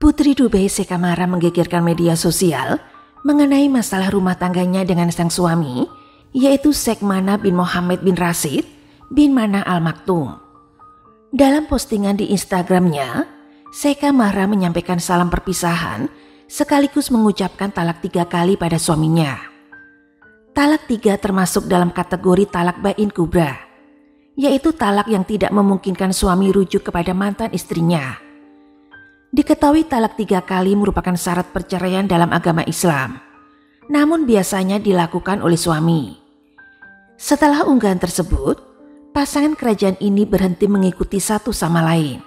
Putri Dubai Sekamara menggegerkan media sosial mengenai masalah rumah tangganya dengan sang suami, yaitu Sheikh Mana bin Mohammed bin Rashid bin Mana Al Maktoum. Dalam postingan di Instagramnya, Sekamara menyampaikan salam perpisahan sekaligus mengucapkan talak 3 kali pada suaminya. Talak 3 termasuk dalam kategori talak bain kubra, yaitu talak yang tidak memungkinkan suami rujuk kepada mantan istrinya. Diketahui talak 3 kali merupakan syarat perceraian dalam agama Islam, namun biasanya dilakukan oleh suami. Setelah unggahan tersebut, pasangan kerajaan ini berhenti mengikuti satu sama lain.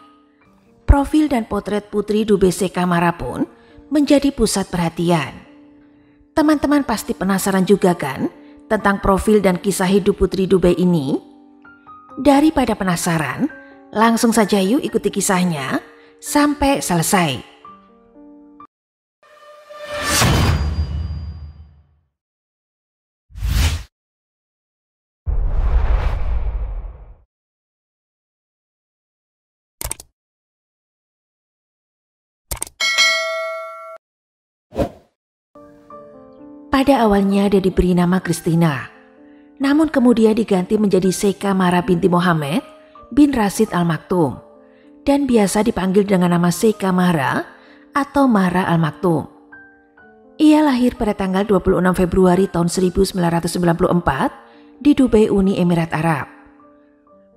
Profil dan potret Putri Dubai Sekamara pun menjadi pusat perhatian. Teman-teman pasti penasaran juga kan tentang profil dan kisah hidup Putri Dubai ini? Daripada penasaran, langsung saja yuk ikuti kisahnya sampai selesai. Pada awalnya dia diberi nama Christina, namun kemudian diganti menjadi Sekamara binti Mohammed bin Rashid Al Maktoum dan biasa dipanggil dengan nama Sekamara atau Mara Al Maktoum. Ia lahir pada tanggal 26 Februari tahun 1994 di Dubai, Uni Emirat Arab.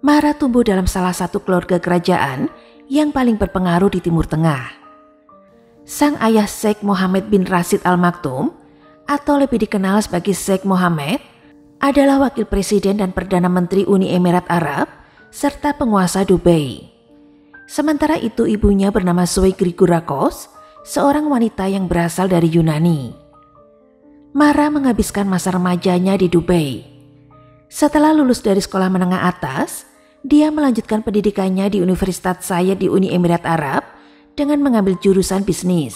Mara tumbuh dalam salah satu keluarga kerajaan yang paling berpengaruh di Timur Tengah. Sang ayah Sheikh Mohammed bin Rashid Al Maktoum atau lebih dikenal sebagai Sheikh Mohammed adalah wakil presiden dan perdana menteri Uni Emirat Arab serta penguasa Dubai. Sementara itu ibunya bernama Zoe Grigorakos, seorang wanita yang berasal dari Yunani. Mara menghabiskan masa remajanya di Dubai. Setelah lulus dari sekolah menengah atas, dia melanjutkan pendidikannya di Universitas Sayyid di Uni Emirat Arab dengan mengambil jurusan bisnis.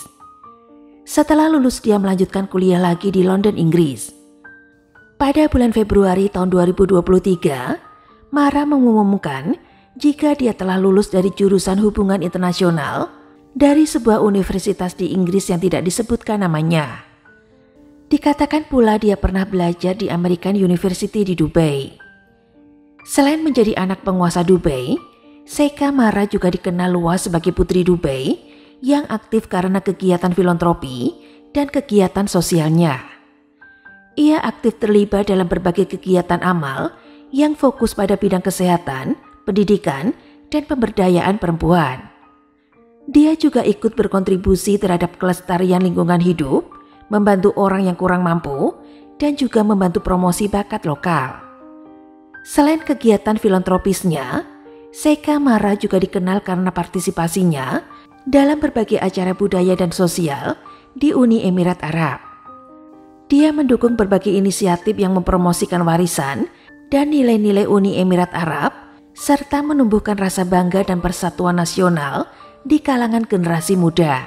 Setelah lulus dia melanjutkan kuliah lagi di London, Inggris. Pada bulan Februari tahun 2023, Mara mengumumkan jika dia telah lulus dari jurusan hubungan internasional dari sebuah universitas di Inggris yang tidak disebutkan namanya. Dikatakan pula dia pernah belajar di American University di Dubai. Selain menjadi anak penguasa Dubai, Sekamara juga dikenal luas sebagai Putri Dubai yang aktif karena kegiatan filantropi dan kegiatan sosialnya. Ia aktif terlibat dalam berbagai kegiatan amal yang fokus pada bidang kesehatan, pendidikan, dan pemberdayaan perempuan. Dia juga ikut berkontribusi terhadap kelestarian lingkungan hidup, membantu orang yang kurang mampu, dan juga membantu promosi bakat lokal. Selain kegiatan filantropisnya, Sekamara juga dikenal karena partisipasinya dalam berbagai acara budaya dan sosial di Uni Emirat Arab. Dia mendukung berbagai inisiatif yang mempromosikan warisan dan nilai-nilai Uni Emirat Arab, serta menumbuhkan rasa bangga dan persatuan nasional di kalangan generasi muda.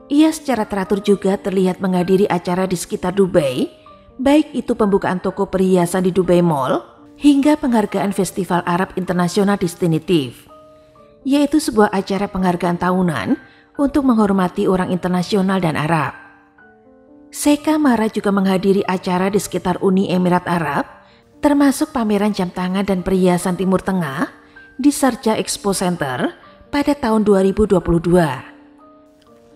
Ia secara teratur juga terlihat menghadiri acara di sekitar Dubai, baik itu pembukaan toko perhiasan di Dubai Mall hingga penghargaan Festival Arab Internasional Destinatif, yaitu sebuah acara penghargaan tahunan untuk menghormati orang internasional dan Arab. Sekamara juga menghadiri acara di sekitar Uni Emirat Arab, termasuk pameran jam tangan dan perhiasan Timur Tengah di Sharjah Expo Center pada tahun 2022.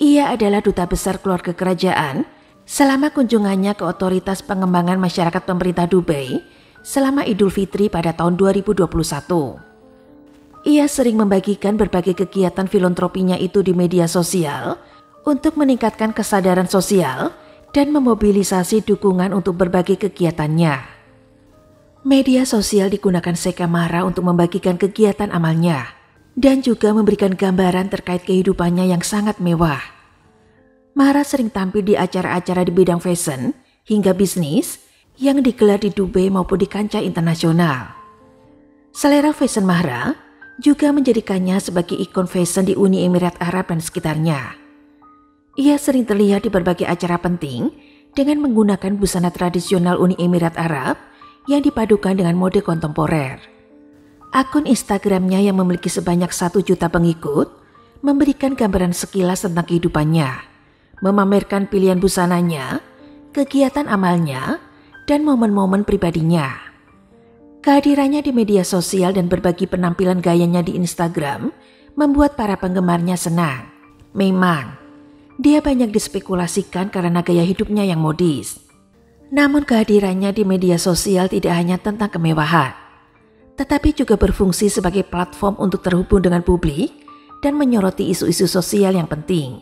Ia adalah duta besar keluarga kerajaan selama kunjungannya ke Otoritas Pengembangan Masyarakat Pemerintah Dubai selama Idul Fitri pada tahun 2021. Ia sering membagikan berbagai kegiatan filantropinya itu di media sosial untuk meningkatkan kesadaran sosial dan memobilisasi dukungan untuk berbagai kegiatannya. Media sosial digunakan Sekamara untuk membagikan kegiatan amalnya dan juga memberikan gambaran terkait kehidupannya yang sangat mewah. Mara sering tampil di acara-acara di bidang fashion hingga bisnis yang digelar di Dubai maupun di kancah internasional. Selera fashion Mara juga menjadikannya sebagai ikon fashion di Uni Emirat Arab dan sekitarnya. Ia sering terlihat di berbagai acara penting dengan menggunakan busana tradisional Uni Emirat Arab yang dipadukan dengan mode kontemporer. Akun Instagramnya yang memiliki sebanyak 1 juta pengikut memberikan gambaran sekilas tentang kehidupannya, memamerkan pilihan busananya, kegiatan amalnya, dan momen-momen pribadinya. Kehadirannya di media sosial dan berbagi penampilan gayanya di Instagram membuat para penggemarnya senang. Memang, dia banyak dispekulasikan karena gaya hidupnya yang modis. Namun kehadirannya di media sosial tidak hanya tentang kemewahan, tetapi juga berfungsi sebagai platform untuk terhubung dengan publik dan menyoroti isu-isu sosial yang penting.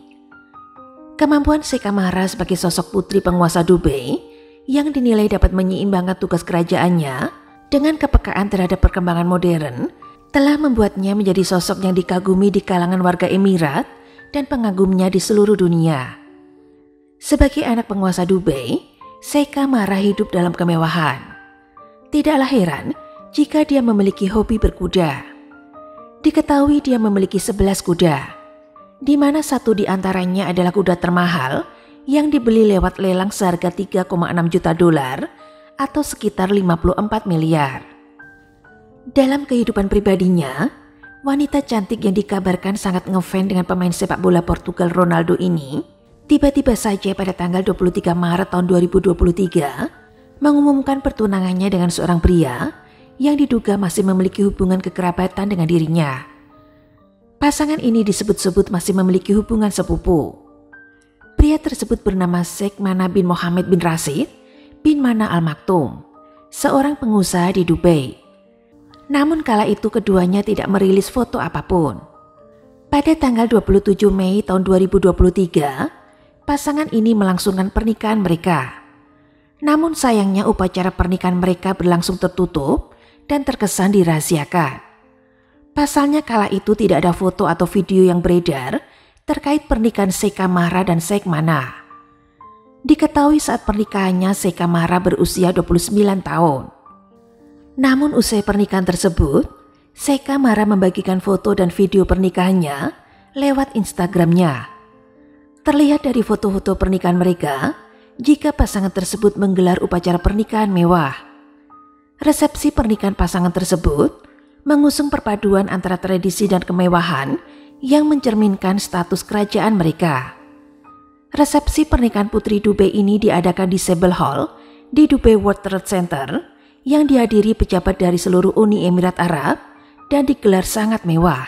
Kemampuan Sheikha Mahra sebagai sosok putri penguasa Dubai yang dinilai dapat menyeimbangkan tugas kerajaannya dengan kepekaan terhadap perkembangan modern telah membuatnya menjadi sosok yang dikagumi di kalangan warga Emirat dan pengagumnya di seluruh dunia. Sebagai anak penguasa Dubai, Sheikha Mahra hidup dalam kemewahan. Tidaklah heran jika dia memiliki hobi berkuda. Diketahui dia memiliki 11 kuda, di mana satu di antaranya adalah kuda termahal yang dibeli lewat lelang seharga 3,6 juta dolar atau sekitar 54 miliar. Dalam kehidupan pribadinya, wanita cantik yang dikabarkan sangat ngefans dengan pemain sepak bola Portugal Ronaldo ini tiba-tiba saja pada tanggal 23 Maret tahun 2023 mengumumkan pertunangannya dengan seorang pria yang diduga masih memiliki hubungan kekerabatan dengan dirinya. Pasangan ini disebut-sebut masih memiliki hubungan sepupu. Pria tersebut bernama Sheikh Mana bin Mohammed bin Rashid bin Mana Al Maktoum, seorang pengusaha di Dubai. Namun kala itu keduanya tidak merilis foto apapun. Pada tanggal 27 Mei tahun 2023, pasangan ini melangsungkan pernikahan mereka. Namun sayangnya upacara pernikahan mereka berlangsung tertutup dan terkesan dirahasiakan. Pasalnya kala itu tidak ada foto atau video yang beredar terkait pernikahan Sheikha Mahra dan Sheikh Mana. Diketahui saat pernikahannya Sheikha Mahra berusia 29 tahun. Namun usai pernikahan tersebut, Sheikha Mahra membagikan foto dan video pernikahannya lewat Instagramnya. Terlihat dari foto-foto pernikahan mereka, jika pasangan tersebut menggelar upacara pernikahan mewah. Resepsi pernikahan pasangan tersebut mengusung perpaduan antara tradisi dan kemewahan yang mencerminkan status kerajaan mereka. Resepsi pernikahan putri Dubai ini diadakan di Sable Hall di Dubai World Trade Center yang dihadiri pejabat dari seluruh Uni Emirat Arab dan digelar sangat mewah.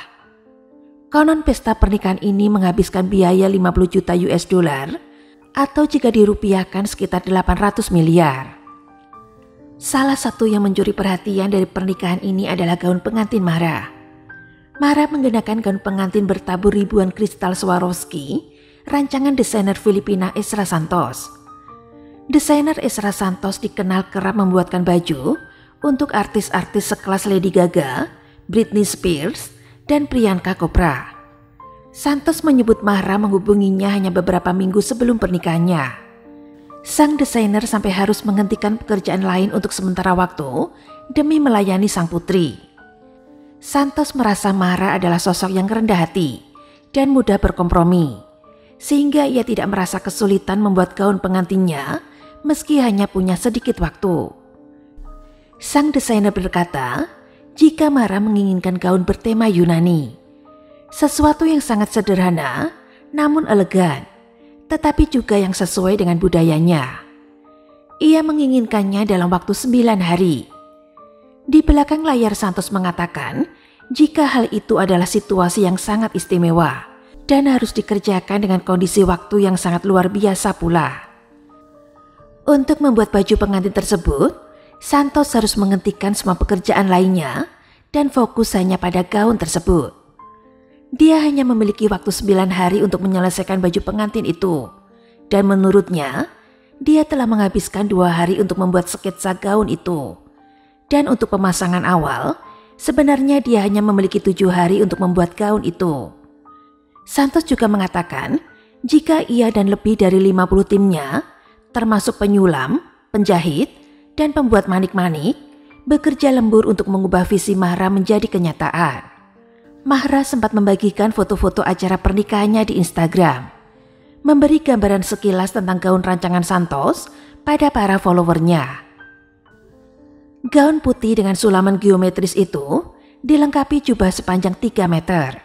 Konon pesta pernikahan ini menghabiskan biaya 50 juta US dollar atau jika dirupiahkan sekitar 800 miliar. Salah satu yang mencuri perhatian dari pernikahan ini adalah gaun pengantin Mahra. Mahra mengenakan gaun pengantin bertabur ribuan kristal Swarovski, rancangan desainer Filipina Ezra Santos. Desainer Ezra Santos dikenal kerap membuatkan baju untuk artis-artis sekelas Lady Gaga, Britney Spears, dan Priyanka Chopra. Santos menyebut Mahra menghubunginya hanya beberapa minggu sebelum pernikahannya. Sang desainer sampai harus menghentikan pekerjaan lain untuk sementara waktu demi melayani sang putri. Santos merasa Mahra adalah sosok yang rendah hati dan mudah berkompromi, sehingga ia tidak merasa kesulitan membuat gaun pengantinnya meski hanya punya sedikit waktu. Sang desainer berkata, jika Mahra menginginkan gaun bertema Yunani, sesuatu yang sangat sederhana namun elegan, tetapi juga yang sesuai dengan budayanya. Ia menginginkannya dalam waktu 9 hari. Di belakang layar Santos mengatakan jika hal itu adalah situasi yang sangat istimewa dan harus dikerjakan dengan kondisi waktu yang sangat luar biasa pula. Untuk membuat baju pengantin tersebut, Santos harus menghentikan semua pekerjaan lainnya dan fokus hanya pada gaun tersebut. Dia hanya memiliki waktu 9 hari untuk menyelesaikan baju pengantin itu. Dan menurutnya, dia telah menghabiskan 2 hari untuk membuat sketsa gaun itu. Dan untuk pemasangan awal, sebenarnya dia hanya memiliki 7 hari untuk membuat gaun itu. Santos juga mengatakan, jika ia dan lebih dari 50 timnya, termasuk penyulam, penjahit, dan pembuat manik-manik, bekerja lembur untuk mengubah visi Mahra menjadi kenyataan. Mahra sempat membagikan foto-foto acara pernikahannya di Instagram, memberi gambaran sekilas tentang gaun rancangan Santos pada para followernya. Gaun putih dengan sulaman geometris itu dilengkapi jubah sepanjang 3 meter.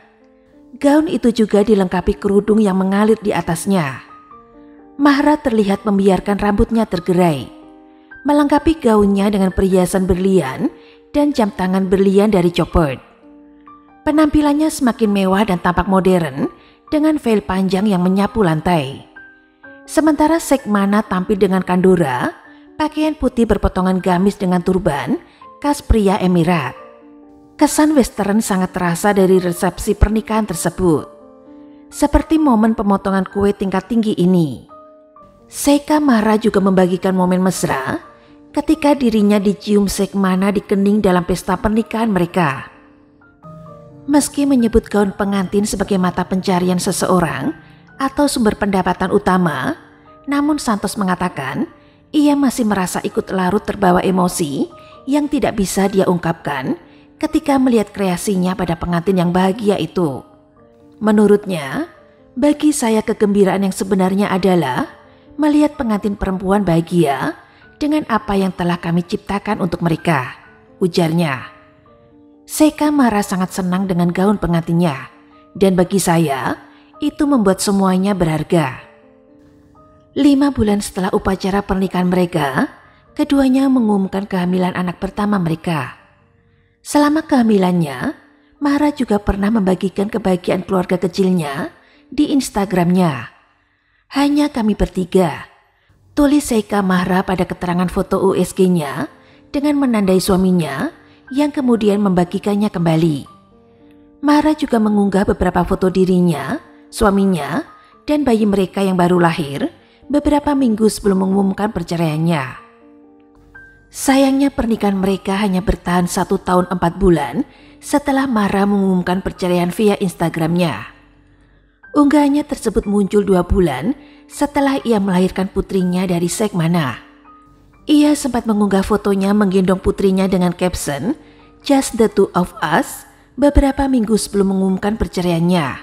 Gaun itu juga dilengkapi kerudung yang mengalir di atasnya. Mahra terlihat membiarkan rambutnya tergerai, melengkapi gaunnya dengan perhiasan berlian dan jam tangan berlian dari Chopard. Penampilannya semakin mewah dan tampak modern dengan veil panjang yang menyapu lantai. Sementara Sekmana tampil dengan kandora, pakaian putih berpotongan gamis dengan turban, khas pria Emirat. Kesan western sangat terasa dari resepsi pernikahan tersebut. Seperti momen pemotongan kue tingkat tinggi ini. Seika Mahra juga membagikan momen mesra ketika dirinya dicium Sekmana di kening dalam pesta pernikahan mereka. Meski menyebut gaun pengantin sebagai mata pencarian seseorang atau sumber pendapatan utama, namun Santos mengatakan ia masih merasa ikut larut terbawa emosi yang tidak bisa dia ungkapkan ketika melihat kreasinya pada pengantin yang bahagia itu. Menurutnya, bagi saya kegembiraan yang sebenarnya adalah melihat pengantin perempuan bahagia dengan apa yang telah kami ciptakan untuk mereka, ujarnya. Seika Mahra sangat senang dengan gaun pengantinnya, dan bagi saya, itu membuat semuanya berharga. 5 bulan setelah upacara pernikahan mereka, keduanya mengumumkan kehamilan anak pertama mereka. Selama kehamilannya, Mahra juga pernah membagikan kebahagiaan keluarga kecilnya di Instagramnya. Hanya kami bertiga, tulis Seika Mahra pada keterangan foto USG-nya dengan menandai suaminya yang kemudian membagikannya kembali. Mahra juga mengunggah beberapa foto dirinya, suaminya, dan bayi mereka yang baru lahir beberapa minggu sebelum mengumumkan perceraiannya. Sayangnya pernikahan mereka hanya bertahan 1 tahun 4 bulan setelah Mahra mengumumkan perceraian via Instagramnya. Unggahannya tersebut muncul 2 bulan setelah ia melahirkan putrinya dari Sekmana. Ia sempat mengunggah fotonya menggendong putrinya dengan caption "Just the two of us" beberapa minggu sebelum mengumumkan perceraiannya.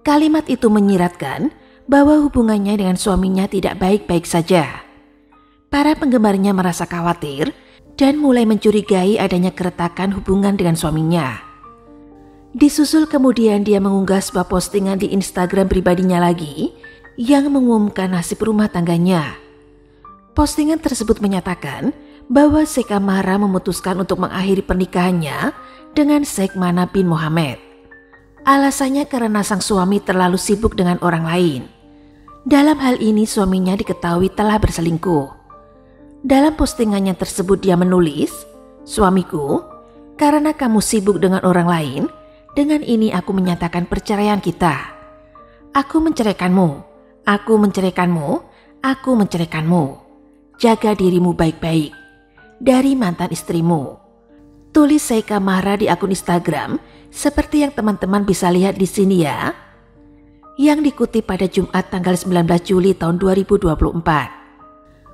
Kalimat itu menyiratkan bahwa hubungannya dengan suaminya tidak baik-baik saja. Para penggemarnya merasa khawatir dan mulai mencurigai adanya keretakan hubungan dengan suaminya. Disusul kemudian dia mengunggah sebuah postingan di Instagram pribadinya lagi yang mengumumkan nasib rumah tangganya. Postingan tersebut menyatakan bahwa Seika Mahra memutuskan untuk mengakhiri pernikahannya dengan Sekmana bin Mohammed. Alasannya karena sang suami terlalu sibuk dengan orang lain. Dalam hal ini suaminya diketahui telah berselingkuh. Dalam postingannya tersebut dia menulis, "Suamiku, karena kamu sibuk dengan orang lain, dengan ini aku menyatakan perceraian kita. Aku menceraikanmu, aku menceraikanmu, aku menceraikanmu. Jaga dirimu baik-baik. Dari mantan istrimu." Tulis Seika Mahra di akun Instagram seperti yang teman-teman bisa lihat di sini ya. Yang dikutip pada Jumat tanggal 19 Juli tahun 2024.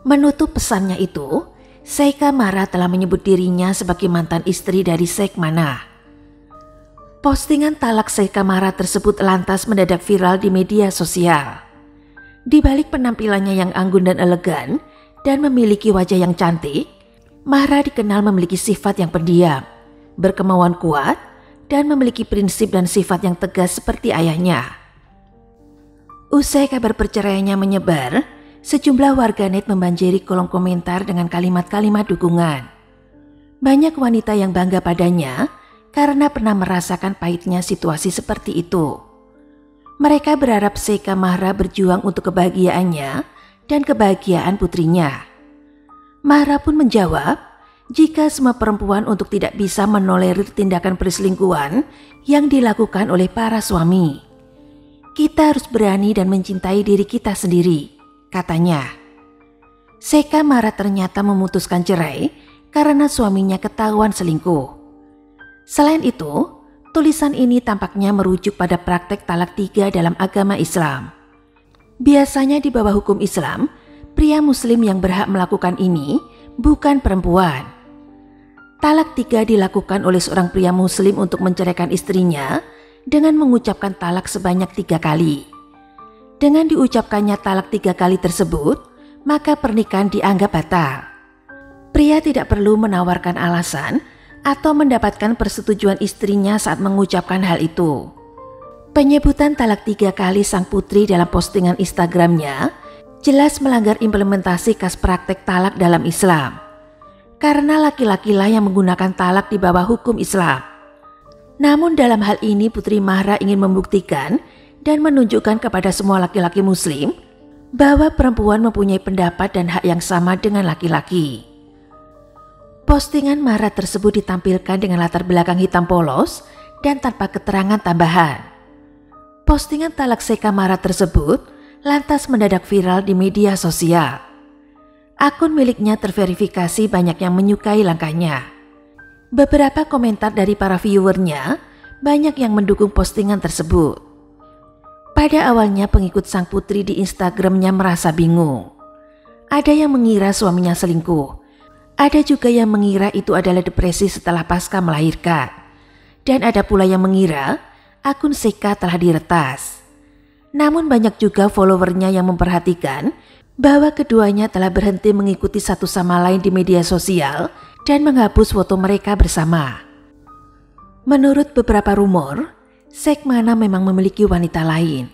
Menutup pesannya itu, Seika Mahra telah menyebut dirinya sebagai mantan istri dari Sekmana. Postingan talak Seika Mahra tersebut lantas mendadak viral di media sosial. Di balik penampilannya yang anggun dan elegan dan memiliki wajah yang cantik, Mahra dikenal memiliki sifat yang pendiam, berkemauan kuat, dan memiliki prinsip dan sifat yang tegas seperti ayahnya. Usai kabar perceraiannya menyebar, sejumlah warganet membanjiri kolom komentar dengan kalimat-kalimat dukungan. Banyak wanita yang bangga padanya karena pernah merasakan pahitnya situasi seperti itu. Mereka berharap Seika Mahra berjuang untuk kebahagiaannya dan kebahagiaan putrinya. Mahra pun menjawab, jika semua perempuan untuk tidak bisa menolerir tindakan perselingkuhan yang dilakukan oleh para suami. Kita harus berani dan mencintai diri kita sendiri, katanya. Seika Mahra ternyata memutuskan cerai karena suaminya ketahuan selingkuh. Selain itu, tulisan ini tampaknya merujuk pada praktek talak 3 dalam agama Islam. Biasanya di bawah hukum Islam, pria muslim yang berhak melakukan ini bukan perempuan. Talak 3 dilakukan oleh seorang pria muslim untuk menceraikan istrinya dengan mengucapkan talak sebanyak 3 kali. Dengan diucapkannya talak 3 kali tersebut, maka pernikahan dianggap batal. Pria tidak perlu menawarkan alasan atau mendapatkan persetujuan istrinya saat mengucapkan hal itu. Penyebutan talak 3 kali sang putri dalam postingan Instagramnya jelas melanggar implementasi kas praktek talak dalam Islam. Karena laki-lakilah yang menggunakan talak di bawah hukum Islam. Namun dalam hal ini Putri Mahra ingin membuktikan dan menunjukkan kepada semua laki-laki muslim bahwa perempuan mempunyai pendapat dan hak yang sama dengan laki-laki. Postingan Mahra tersebut ditampilkan dengan latar belakang hitam polos dan tanpa keterangan tambahan. Postingan talak Seka Mahra tersebut lantas mendadak viral di media sosial. Akun miliknya terverifikasi banyak yang menyukai langkahnya. Beberapa komentar dari para viewernya banyak yang mendukung postingan tersebut. Pada awalnya pengikut sang putri di Instagramnya merasa bingung. Ada yang mengira suaminya selingkuh. Ada juga yang mengira itu adalah depresi setelah pasca melahirkan. Dan ada pula yang mengira akun Seka telah diretas. Namun banyak juga followernya yang memperhatikan bahwa keduanya telah berhenti mengikuti satu sama lain di media sosial dan menghapus foto mereka bersama. Menurut beberapa rumor, Sekmana memang memiliki wanita lain.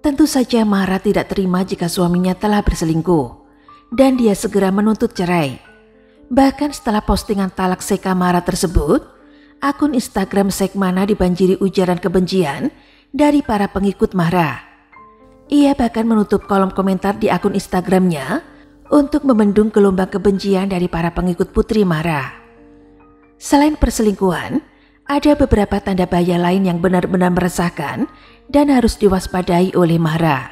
Tentu saja Mahra tidak terima jika suaminya telah berselingkuh dan dia segera menuntut cerai. Bahkan setelah postingan talak Seka Mahra tersebut, akun Instagram Sekmana dibanjiri ujaran kebencian dari para pengikut Mahra. Ia bahkan menutup kolom komentar di akun Instagramnya untuk membendung gelombang kebencian dari para pengikut Putri Mahra. Selain perselingkuhan, ada beberapa tanda bahaya lain yang benar-benar meresahkan dan harus diwaspadai oleh Mahra.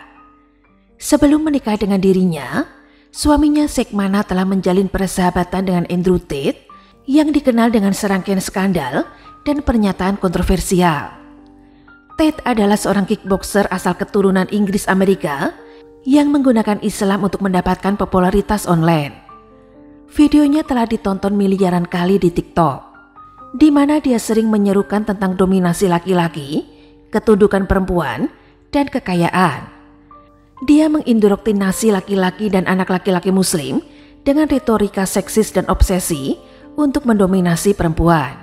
Sebelum menikah dengan dirinya, suaminya Sekmana telah menjalin persahabatan dengan Andrew Tate yang dikenal dengan serangkaian skandal dan pernyataan kontroversial. Tate adalah seorang kickboxer asal keturunan Inggris Amerika yang menggunakan Islam untuk mendapatkan popularitas online. Videonya telah ditonton miliaran kali di TikTok, di mana dia sering menyerukan tentang dominasi laki-laki, ketundukan perempuan, dan kekayaan. Dia mengindoktrinasi laki-laki dan anak laki-laki muslim dengan retorika seksis dan obsesi untuk mendominasi perempuan.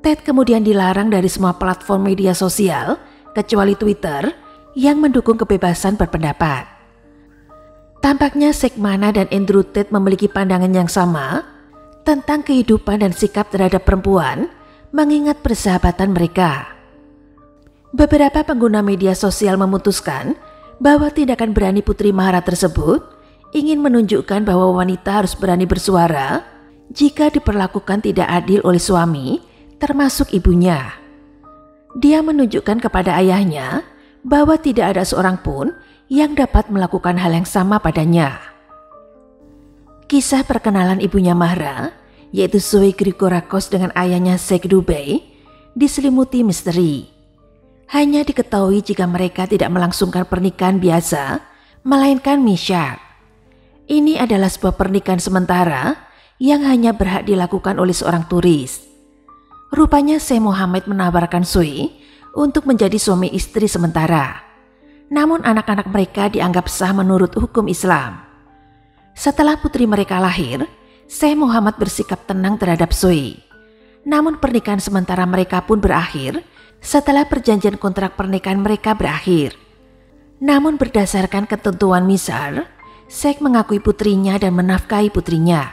Ted kemudian dilarang dari semua platform media sosial kecuali Twitter yang mendukung kebebasan berpendapat. Tampaknya Sekmana dan Andrew Tate memiliki pandangan yang sama tentang kehidupan dan sikap terhadap perempuan mengingat persahabatan mereka. Beberapa pengguna media sosial memutuskan bahwa tindakan berani Putri Mahra tersebut ingin menunjukkan bahwa wanita harus berani bersuara jika diperlakukan tidak adil oleh suami, termasuk ibunya. Dia menunjukkan kepada ayahnya bahwa tidak ada seorang pun yang dapat melakukan hal yang sama padanya. Kisah perkenalan ibunya Mahra, yaitu Zoe Grigorakos dengan ayahnya Sheikh Dubai, diselimuti misteri. Hanya diketahui jika mereka tidak melangsungkan pernikahan biasa, melainkan misyar. Ini adalah sebuah pernikahan sementara yang hanya berhak dilakukan oleh seorang turis. Rupanya Syekh Muhammad menawarkan Zoe untuk menjadi suami istri sementara. Namun anak-anak mereka dianggap sah menurut hukum Islam. Setelah putri mereka lahir, Syekh Muhammad bersikap tenang terhadap Zoe. Namun pernikahan sementara mereka pun berakhir setelah perjanjian kontrak pernikahan mereka berakhir. Namun berdasarkan ketentuan misar, Syekh mengakui putrinya dan menafkahi putrinya.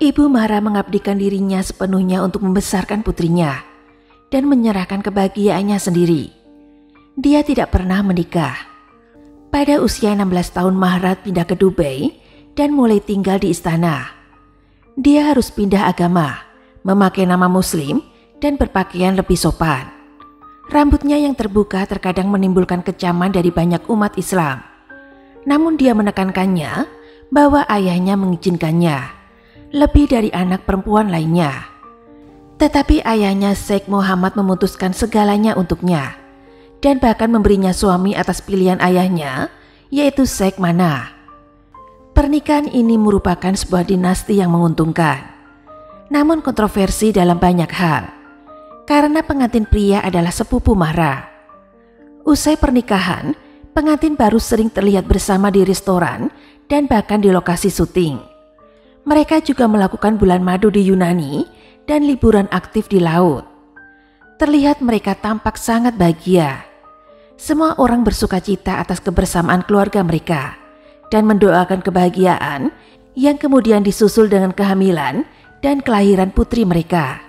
Ibu Mahra mengabdikan dirinya sepenuhnya untuk membesarkan putrinya dan menyerahkan kebahagiaannya sendiri. Dia tidak pernah menikah. Pada usia 16 tahun Mahra pindah ke Dubai dan mulai tinggal di istana. Dia harus pindah agama, memakai nama Muslim dan berpakaian lebih sopan. Rambutnya yang terbuka terkadang menimbulkan kecaman dari banyak umat Islam. Namun dia menekankannya bahwa ayahnya mengizinkannya, lebih dari anak perempuan lainnya. Tetapi ayahnya Sheikh Muhammad memutuskan segalanya untuknya dan bahkan memberinya suami atas pilihan ayahnya, yaitu Sheikh Mana. Pernikahan ini merupakan sebuah dinasti yang menguntungkan, namun kontroversi dalam banyak hal, karena pengantin pria adalah sepupu Mahra. Usai pernikahan, pengantin baru sering terlihat bersama di restoran dan bahkan di lokasi syuting. Mereka juga melakukan bulan madu di Yunani dan liburan aktif di laut. Terlihat mereka tampak sangat bahagia. Semua orang bersukacita atas kebersamaan keluarga mereka dan mendoakan kebahagiaan yang kemudian disusul dengan kehamilan dan kelahiran putri mereka.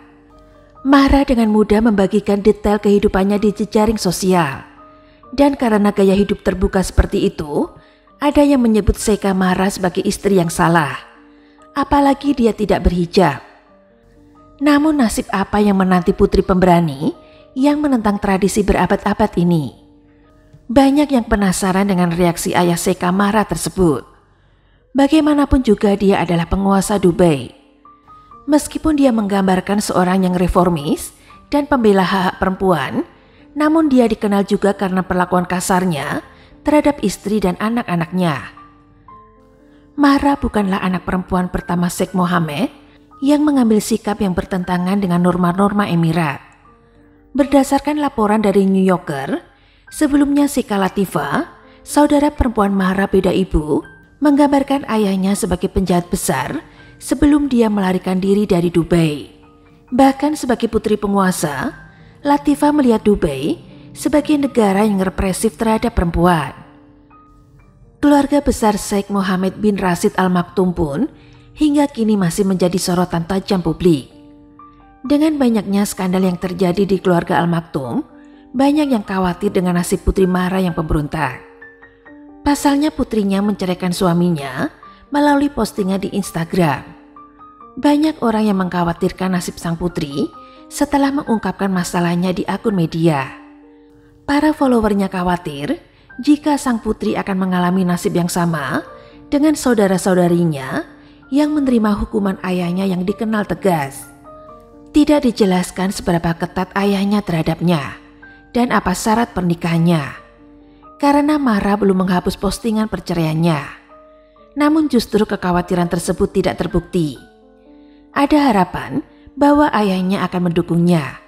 Mahra dengan mudah membagikan detail kehidupannya di jejaring sosial. Dan karena gaya hidup terbuka seperti itu, ada yang menyebut Sheikha Mahra sebagai istri yang salah. Apalagi dia tidak berhijab. Namun nasib apa yang menanti putri pemberani yang menentang tradisi berabad-abad ini? Banyak yang penasaran dengan reaksi ayah Sheikha Mahra tersebut. Bagaimanapun juga dia adalah penguasa Dubai. Meskipun dia menggambarkan seorang yang reformis dan pembela hak-hak perempuan, namun dia dikenal juga karena perlakuan kasarnya terhadap istri dan anak-anaknya. Mahra bukanlah anak perempuan pertama Sheikh Mohammed yang mengambil sikap yang bertentangan dengan norma-norma Emirat. Berdasarkan laporan dari New Yorker, sebelumnya Sheikha Latifah, saudara perempuan Mahra beda ibu, menggambarkan ayahnya sebagai penjahat besar sebelum dia melarikan diri dari Dubai. Bahkan sebagai putri penguasa, Latifah melihat Dubai sebagai negara yang represif terhadap perempuan. Keluarga besar Sheikh Mohammed bin Rashid Al Maktoum pun hingga kini masih menjadi sorotan tajam publik. Dengan banyaknya skandal yang terjadi di keluarga Al Maktoum, banyak yang khawatir dengan nasib putri Mahra yang pemberontak. Pasalnya putrinya menceraikan suaminya melalui postingnya di Instagram. Banyak orang yang mengkhawatirkan nasib sang putri setelah mengungkapkan masalahnya di akun media. Para followernya khawatir jika sang putri akan mengalami nasib yang sama dengan saudara-saudarinya yang menerima hukuman ayahnya yang dikenal tegas. Tidak dijelaskan seberapa ketat ayahnya terhadapnya dan apa syarat pernikahannya. Karena Mahra belum menghapus postingan perceraiannya. Namun justru kekhawatiran tersebut tidak terbukti. Ada harapan bahwa ayahnya akan mendukungnya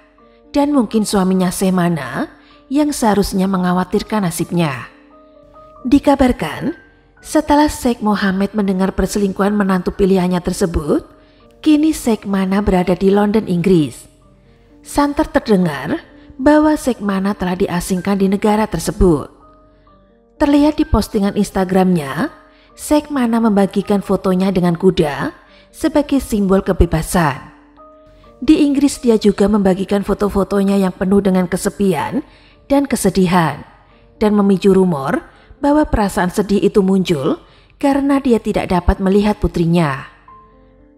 dan mungkin suaminya Sheikh Mana yang seharusnya mengkhawatirkan nasibnya. Dikabarkan, setelah Sheikh Mohammed mendengar perselingkuhan menantu pilihannya tersebut, kini Sheikh Mana berada di London, Inggris. Santer terdengar bahwa Sheikh Mana telah diasingkan di negara tersebut. Terlihat di postingan Instagramnya, Sheikh Mana membagikan fotonya dengan kuda sebagai simbol kebebasan. Di Inggris dia juga membagikan foto-fotonya yang penuh dengan kesepian dan kesedihan dan memicu rumor bahwa perasaan sedih itu muncul karena dia tidak dapat melihat putrinya.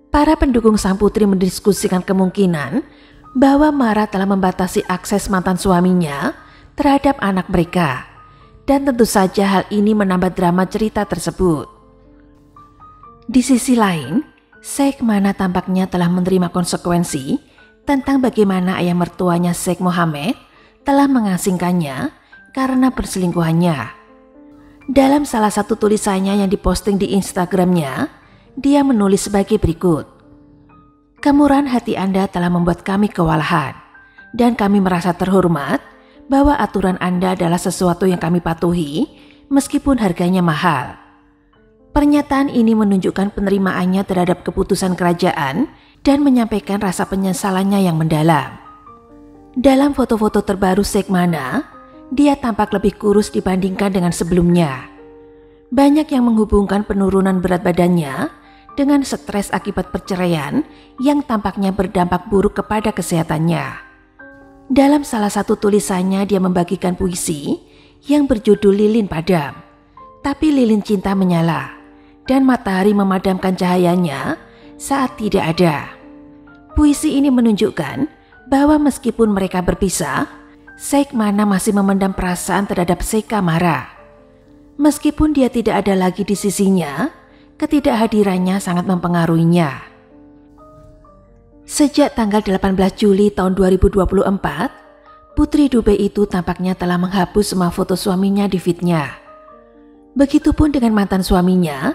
Para pendukung sang putri mendiskusikan kemungkinan bahwa Mahra telah membatasi akses mantan suaminya terhadap anak mereka, dan tentu saja hal ini menambah drama cerita tersebut. Di sisi lain, Sheikh Mana tampaknya telah menerima konsekuensi tentang bagaimana ayah mertuanya Sheikh Mohammed telah mengasingkannya karena perselingkuhannya. Dalam salah satu tulisannya yang diposting di Instagramnya, dia menulis sebagai berikut. Kemurahan hati Anda telah membuat kami kewalahan, dan kami merasa terhormat bahwa aturan Anda adalah sesuatu yang kami patuhi meskipun harganya mahal. Pernyataan ini menunjukkan penerimaannya terhadap keputusan kerajaan dan menyampaikan rasa penyesalannya yang mendalam. Dalam foto-foto terbaru Sheikh Mana, dia tampak lebih kurus dibandingkan dengan sebelumnya. Banyak yang menghubungkan penurunan berat badannya dengan stres akibat perceraian yang tampaknya berdampak buruk kepada kesehatannya. Dalam salah satu tulisannya dia membagikan puisi yang berjudul Lilin Padam, tapi lilin cinta menyala dan matahari memadamkan cahayanya saat tidak ada. Puisi ini menunjukkan bahwa meskipun mereka berpisah, Sheikh Mana masih memendam perasaan terhadap Sheikha Mahra. Meskipun dia tidak ada lagi di sisinya, ketidakhadirannya sangat mempengaruhinya. Sejak tanggal 18 Juli tahun 2024, putri Dubai itu tampaknya telah menghapus semua foto suaminya di feed-nya. Begitupun dengan mantan suaminya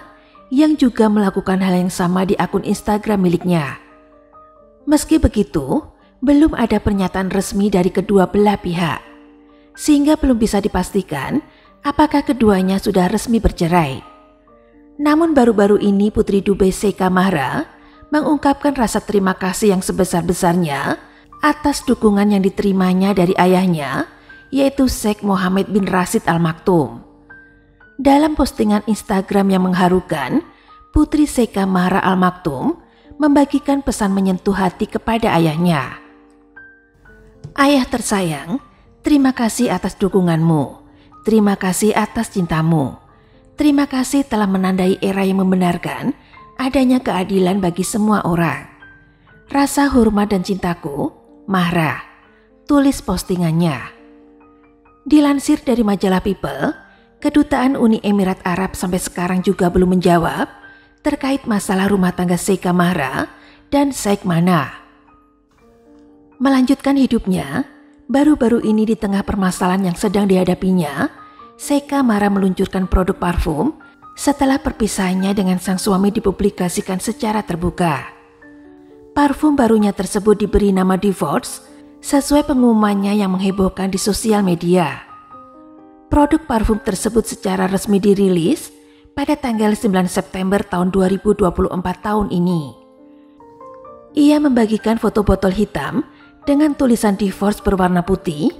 yang juga melakukan hal yang sama di akun Instagram miliknya. Meski begitu, belum ada pernyataan resmi dari kedua belah pihak, sehingga belum bisa dipastikan apakah keduanya sudah resmi bercerai. Namun baru-baru ini putri Dubai Sheikha Mahra mengungkapkan rasa terima kasih yang sebesar-besarnya atas dukungan yang diterimanya dari ayahnya, yaitu Sheikh Mohammed bin Rashid Al Maktoum. Dalam postingan Instagram yang mengharukan, Putri Sheikha Mahra Al Maktoum membagikan pesan menyentuh hati kepada ayahnya. Ayah tersayang, terima kasih atas dukunganmu. Terima kasih atas cintamu. Terima kasih telah menandai era yang membenarkan adanya keadilan bagi semua orang. Rasa hormat dan cintaku, Mahra. Tulis postingannya. Dilansir dari majalah People, Kedutaan Uni Emirat Arab sampai sekarang juga belum menjawab terkait masalah rumah tangga Sheikha Mahra dan Sheikh Mana. Melanjutkan hidupnya, baru-baru ini di tengah permasalahan yang sedang dihadapinya, Sheikha Mahra meluncurkan produk parfum setelah perpisahannya dengan sang suami dipublikasikan secara terbuka. Parfum barunya tersebut diberi nama Divorce sesuai pengumumannya yang menghebohkan di sosial media. Produk parfum tersebut secara resmi dirilis pada tanggal 9 September tahun 2024 tahun ini. Ia membagikan foto botol hitam dengan tulisan Divorce berwarna putih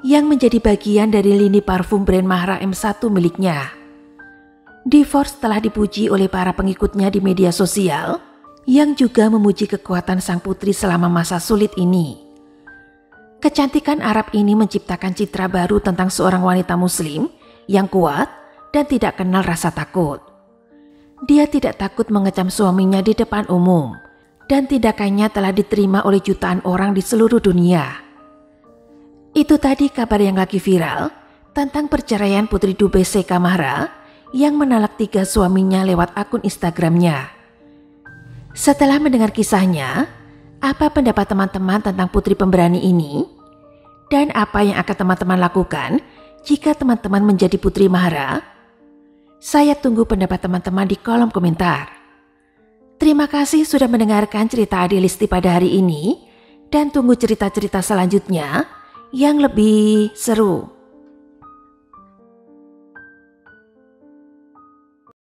yang menjadi bagian dari lini parfum brand Mahra M1 miliknya. Divorce telah dipuji oleh para pengikutnya di media sosial yang juga memuji kekuatan sang putri selama masa sulit ini. Kecantikan Arab ini menciptakan citra baru tentang seorang wanita muslim yang kuat dan tidak kenal rasa takut. Dia tidak takut mengecam suaminya di depan umum dan tindakannya telah diterima oleh jutaan orang di seluruh dunia. Itu tadi kabar yang lagi viral tentang perceraian Putri Dubai Sheikha Mahra yang menalak 3 suaminya lewat akun Instagramnya. Setelah mendengar kisahnya, apa pendapat teman-teman tentang putri pemberani ini? Dan apa yang akan teman-teman lakukan jika teman-teman menjadi Putri Mahra? Saya tunggu pendapat teman-teman di kolom komentar. Terima kasih sudah mendengarkan cerita Adelisti pada hari ini dan tunggu cerita-cerita selanjutnya yang lebih seru.